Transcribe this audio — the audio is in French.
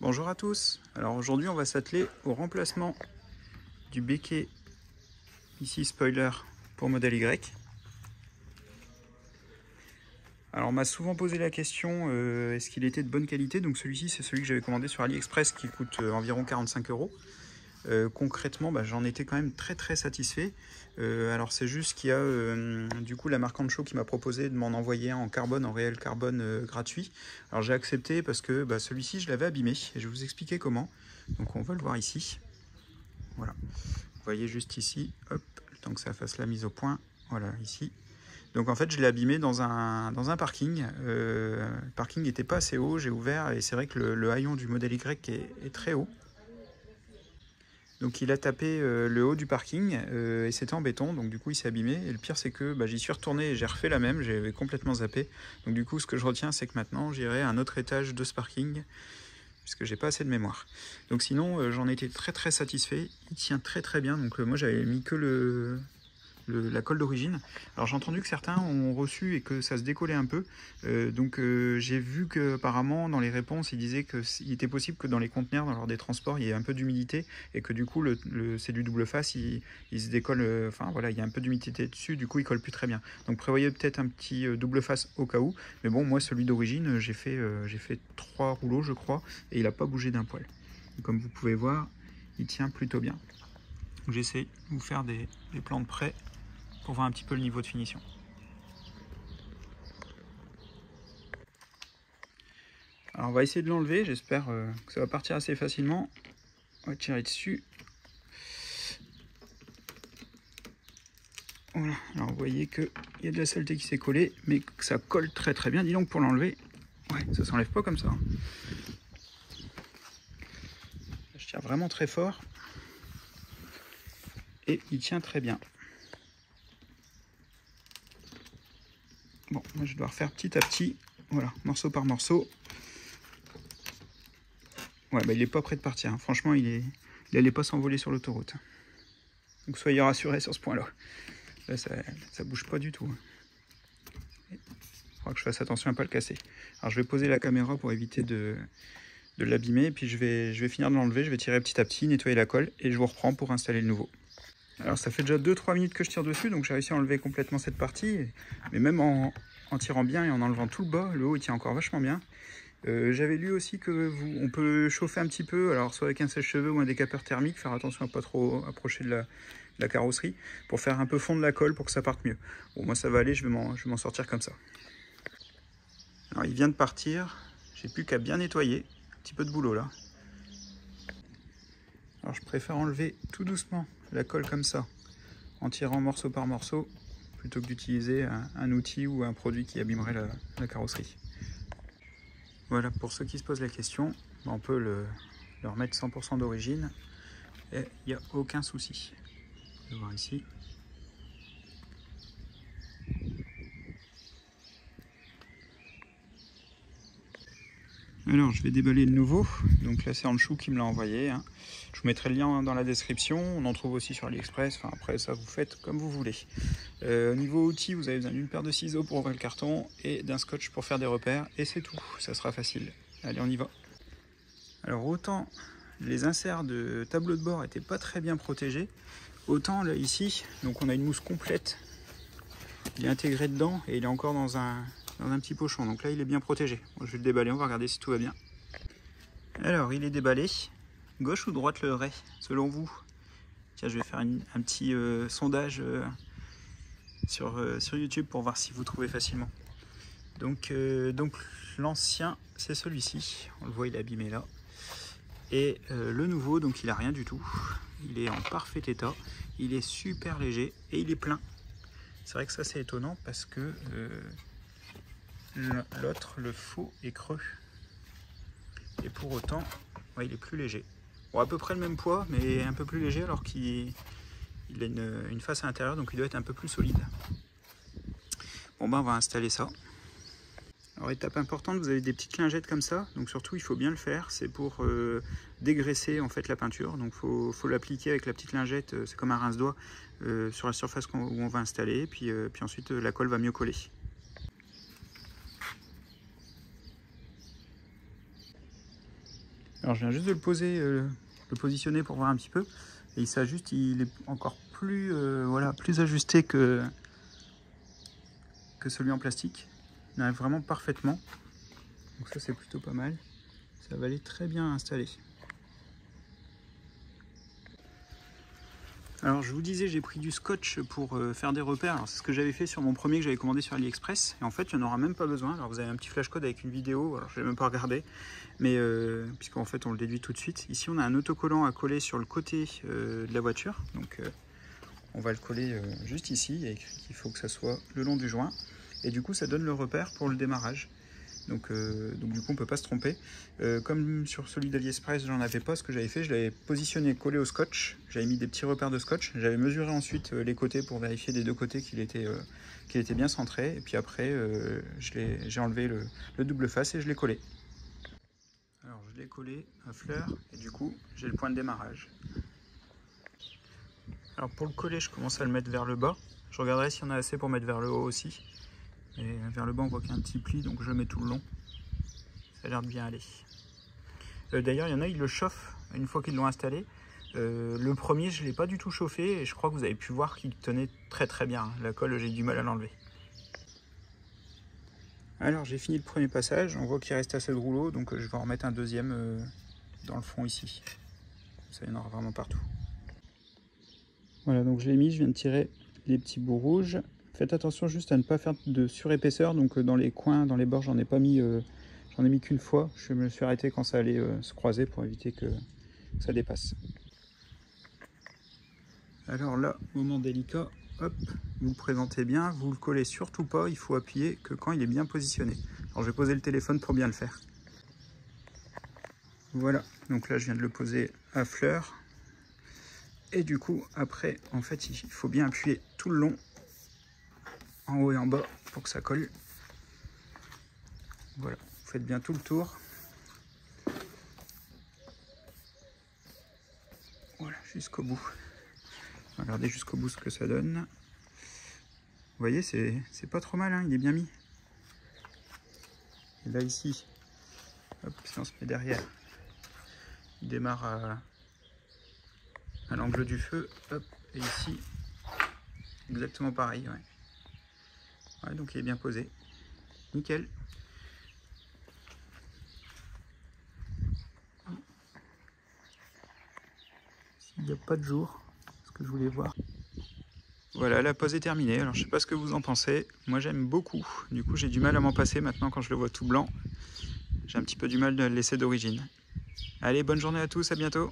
Bonjour à tous. Alors aujourd'hui on va s'atteler au remplacement du béquet ici spoiler pour modèle Y. Alors on m'a souvent posé la question est-ce qu'il était de bonne qualité. Donc celui-ci c'est celui que j'avais commandé sur AliExpress qui coûte environ 45 €. Concrètement j'en étais quand même très satisfait. Alors c'est juste qu'il y a du coup la marque Ancho qui m'a proposé de m'en envoyer un en carbone, en réel carbone gratuit. Alors j'ai accepté parce que celui-ci je l'avais abîmé et je vais vous expliquer comment. Donc on va le voir ici. Voilà, vous voyez juste ici, hop, le temps que ça fasse la mise au point, voilà ici. Donc en fait je l'ai abîmé dans un parking. Le parking n'était pas assez haut, j'ai ouvert et c'est vrai que le haillon du modèle Y est très haut. Donc il a tapé le haut du parking et c'était en béton, donc du coup il s'est abîmé. Et le pire c'est que j'y suis retourné et j'ai refait la même, j'avais complètement zappé. Donc du coup ce que je retiens c'est que maintenant j'irai à un autre étage de ce parking, puisque j'ai pas assez de mémoire. Donc sinon j'en étais très satisfait, il tient très bien. Donc moi j'avais mis que la colle d'origine. Alors j'ai entendu que certains ont reçu et que ça se décollait un peu. J'ai vu qu'apparemment dans les réponses ils disaient qu'il était possible que dans les conteneurs, lors des transports, il y ait un peu d'humidité et que du coup c'est du double face, il se décolle, enfin voilà, il y a un peu d'humidité dessus, du coup il colle plus très bien. Donc prévoyez peut-être un petit double face au cas où. Mais bon, moi celui d'origine j'ai fait 3 rouleaux je crois et il n'a pas bougé d'un poil. Et comme vous pouvez voir, il tient plutôt bien. J'essaie de vous faire des plans de près pour voir un petit peu le niveau de finition. Alors on va essayer de l'enlever, j'espère que ça va partir assez facilement. On va tirer dessus. Voilà, alors vous voyez qu'il y a de la saleté qui s'est collée, mais que ça colle très bien. Dis donc pour l'enlever, ouais, ça s'enlève pas comme ça. Je tire vraiment très fort. Et il tient très bien. Bon, moi je dois refaire petit à petit, voilà, morceau par morceau. Ouais, il n'est pas prêt de partir, hein. Franchement, il n'allait pas s'envoler sur l'autoroute. Donc soyez rassurés sur ce point-là. Là, ça bouge pas du tout. Il faudra que je fasse attention à ne pas le casser. Alors je vais poser la caméra pour éviter de l'abîmer, puis je vais finir de l'enlever, je vais tirer petit à petit, nettoyer la colle, et je vous reprends pour installer le nouveau. Alors ça fait déjà 2-3 minutes que je tire dessus, donc j'ai réussi à enlever complètement cette partie, mais même en tirant bien et en enlevant tout le bas, le haut il tient encore vachement bien. J'avais lu aussi on peut chauffer un petit peu, alors soit avec un sèche-cheveux ou un décapeur thermique, faire attention à pas trop approcher de la carrosserie, pour faire un peu fondre la colle pour que ça parte mieux. Bon, moi ça va aller, je vais m'en sortir comme ça. Alors il vient de partir, j'ai plus qu'à bien nettoyer, un petit peu de boulot là. Alors je préfère enlever tout doucement la colle comme ça, en tirant morceau par morceau, plutôt que d'utiliser un outil ou un produit qui abîmerait la carrosserie. Voilà, pour ceux qui se posent la question, on peut le remettre 100% d'origine et il n'y a aucun souci. Vous pouvez voir ici. Alors je vais déballer le nouveau, donc là c'est Ancho qui me l'a envoyé, hein. Je vous mettrai le lien dans la description, on en trouve aussi sur AliExpress, enfin après ça vous faites comme vous voulez. Au niveau outils, vous avez besoin d'une paire de ciseaux pour ouvrir le carton et d'un scotch pour faire des repères, et c'est tout, ça sera facile. Allez, on y va. Alors autant les inserts de tableau de bord n'étaient pas très bien protégés, autant là ici, donc on a une mousse complète, il est intégré dedans et il est encore dans un petit pochon, donc là il est bien protégé. Bon, je vais le déballer, on va regarder si tout va bien. Alors il est déballé, gauche ou droite le ray selon vous? Tiens, je vais faire un petit sondage sur YouTube pour voir si vous trouvez facilement. Donc l'ancien c'est celui-ci, on le voit, il est abîmé là. Et le nouveau, donc il a rien du tout, il est en parfait état, il est super léger et il est plein. C'est vrai que ça c'est étonnant parce que l'autre, le faux, est creux. Et pour autant, ouais, il est plus léger. Bon, à peu près le même poids, mais un peu plus léger alors qu'il a une face à l'intérieur, donc il doit être un peu plus solide. Bon on va installer ça. Alors étape importante, vous avez des petites lingettes comme ça, donc surtout il faut bien le faire, c'est pour dégraisser en fait la peinture. Donc faut l'appliquer avec la petite lingette, c'est comme un rince-doigt, sur la surface où on va installer, puis ensuite la colle va mieux coller. Alors je viens juste de le poser, le positionner pour voir un petit peu. Et il s'ajuste, il est encore plus, voilà, plus ajusté que celui en plastique. Il arrive vraiment parfaitement. Donc ça c'est plutôt pas mal. Ça va aller très bien installé. Alors je vous disais, j'ai pris du scotch pour faire des repères. Alors c'est ce que j'avais fait sur mon premier que j'avais commandé sur AliExpress. Et en fait, il n'y en aura même pas besoin. Alors vous avez un petit flashcode avec une vidéo. Alors je n'ai même pas regardé. Mais puisqu'en fait on le déduit tout de suite. Ici on a un autocollant à coller sur le côté de la voiture. Donc on va le coller juste ici. Il y a écrit qu'il faut que ça soit le long du joint. Et du coup ça donne le repère pour le démarrage. Donc du coup on ne peut pas se tromper. Comme sur celui d'AliExpress j'en avais pas, ce que j'avais fait, je l'avais positionné collé au scotch. J'avais mis des petits repères de scotch. J'avais mesuré ensuite les côtés pour vérifier des deux côtés qu'il était bien centré. Et puis après j'ai enlevé le double face et je l'ai collé. Alors je l'ai collé à fleur et du coup j'ai le point de démarrage. Alors pour le coller je commence à le mettre vers le bas. Je regarderai s'il y en a assez pour mettre vers le haut aussi. Et vers le bas on voit qu'il y a un petit pli, donc je le mets tout le long. Ça a l'air de bien aller. D'ailleurs il y en a, ils le chauffent une fois qu'ils l'ont installé. Le premier je ne l'ai pas du tout chauffé et je crois que vous avez pu voir qu'il tenait très très bien. La colle, j'ai du mal à l'enlever. Alors j'ai fini le premier passage, on voit qu'il reste assez de rouleau, donc je vais en remettre un deuxième dans le fond ici. Ça, il y en aura vraiment partout. Voilà, donc je l'ai mis, je viens de tirer les petits bouts rouges. Faites attention juste à ne pas faire de surépaisseur, donc dans les coins, dans les bords, j'en ai pas mis, j'en ai mis qu'une fois. Je me suis arrêté quand ça allait se croiser pour éviter que ça dépasse. Alors là, moment délicat, hop, vous le présentez bien, vous le collez surtout pas, il faut appuyer que quand il est bien positionné. Alors je vais poser le téléphone pour bien le faire. Voilà, donc là je viens de le poser à fleur. Et du coup, après, en fait, il faut bien appuyer tout le long, en haut et en bas, pour que ça colle. Voilà, vous faites bien tout le tour. Voilà, jusqu'au bout. Regardez jusqu'au bout ce que ça donne. Vous voyez, c'est pas trop mal, hein, il est bien mis. Et là, ici, hop, si on se met derrière, il démarre à l'angle du feu. Hop, et ici, exactement pareil. Ouais. Ouais, donc il est bien posé. Nickel. S'il n'y a pas de jour, ce que je voulais voir. Voilà, la pose est terminée. Alors je sais pas ce que vous en pensez. Moi j'aime beaucoup. Du coup j'ai du mal à m'en passer maintenant quand je le vois tout blanc. J'ai un petit peu du mal de le laisser d'origine. Allez, bonne journée à tous, à bientôt.